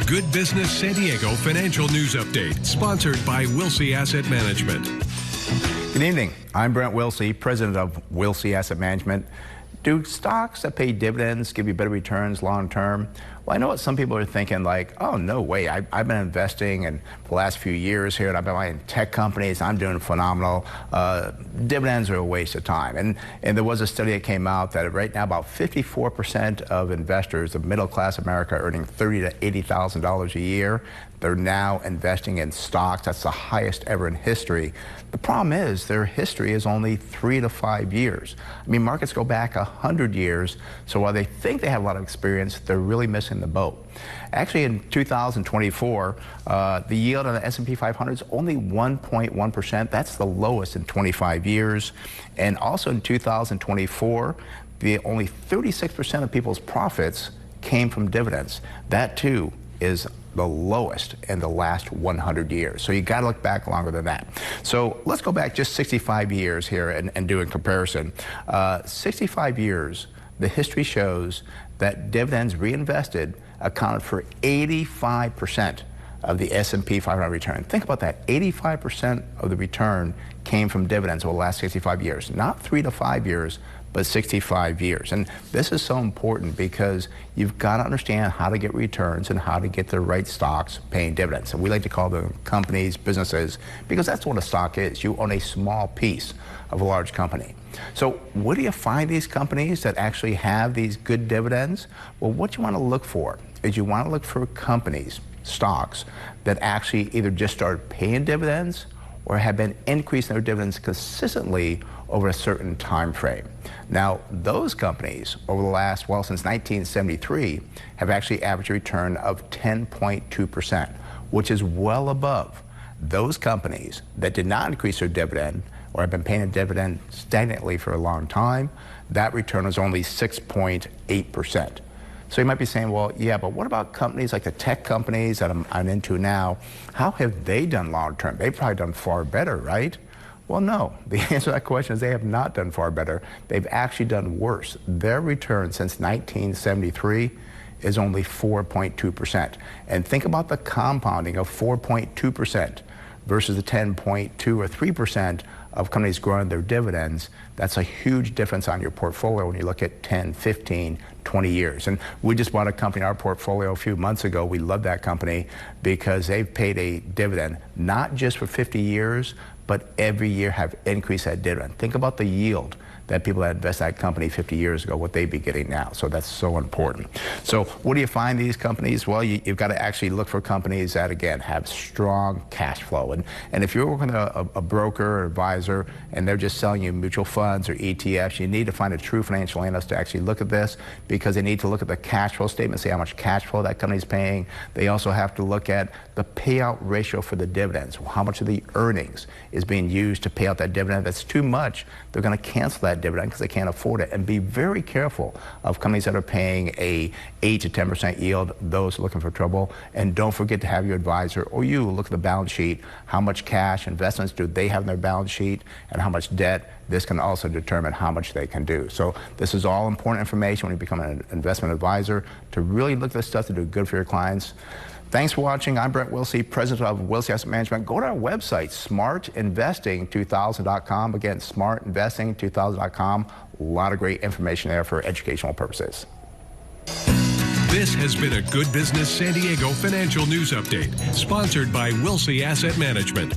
Good Business San Diego Financial News Update, sponsored by Wilsey Asset Management. Good evening. I'm Brent Wilsey, president of Wilsey Asset Management. Do stocks that pay dividends give you better returns long term? Well, I know what some people are thinking, like, oh, no way. I've been investing in the last few years here, and I've been buying tech companies. I'm doing phenomenal. Dividends are a waste of time. And there was a study that came out that right now about 54% of investors of middle class America earning $30,000 to $80,000 a year, they're now investing in stocks. That's the highest ever in history. The problem is their history is only 3 to 5 years. I mean, markets go back 100 years, so while they think they have a lot of experience, they're really missing the boat. Actually, in 2024, the yield on the S&P 500 is only 1.1%. That's the lowest in 25 years. And also in 2024, only 36% of people's profits came from dividends. That too is the lowest in the last 100 years. So you got to look back longer than that. So let's go back just 65 years here and do a comparison. 65 years, the history shows that dividends reinvested accounted for 85% of the S&P 500 return. Think about that. 85% of the return came from dividends over the last 65 years. Not 3 to 5 years, but 65 years. And this is so important because you've got to understand how to get returns and how to get the right stocks paying dividends. And we like to call them companies, businesses, because that's what a stock is. You own a small piece of a large company. So where do you find these companies that actually have these good dividends? Well, what you want to look for is you want to look for companies, stocks, that actually either just started paying dividends or have been increasing their dividends consistently over a certain time frame. Now, those companies over the last, well, since 1973, have actually averaged a return of 10.2%, which is well above those companies that did not increase their dividend or have been paying a dividend stagnantly for a long time. That return was only 6.8%. So you might be saying, well, yeah, but what about companies like the tech companies that I'm into now? How have they done long term? They've probably done far better, right? Well, no. The answer to that question is they have not done far better. They've actually done worse. Their return since 1973 is only 4.2%. And think about the compounding of 4.2% versus the 10.2 or 3% of companies growing their dividends. That's a huge difference on your portfolio when you look at 10, 15, 20 years. And we just bought a company in our portfolio a few months ago. We love that company because they've paid a dividend, not just for 50 years, but every year have increased that dividend. Think about the yield that people that invest in that company 50 years ago, what they'd be getting now. So that's so important. So what do you find these companies? Well, you've got to actually look for companies that, again, have strong cash flow. And if you're working with a broker or advisor and they're just selling you mutual funds or ETFs, you need to find a true financial analyst to actually look at this because they need to look at the cash flow statement, see how much cash flow that company's paying. They also have to look at the payout ratio for the dividends. How much of the earnings is being used to pay out that dividend? If that's too much, they're going to cancel that dividend because they can't afford it. And be very careful of companies that are paying a 8 to 10% yield, those looking for trouble. And don't forget to have your advisor or you look at the balance sheet. How much cash investments do they have in their balance sheet and how much debt? This can also determine how much they can do. So this is all important information when you become an investment advisor to really look at this stuff to do good for your clients. Thanks for watching. I'm Brent Wilsey, president of Wilsey Asset Management. Go to our website, smartinvesting2000.com. Again, smartinvesting2000.com. A lot of great information there for educational purposes. This has been a Good Business San Diego Financial News Update, sponsored by Wilsey Asset Management.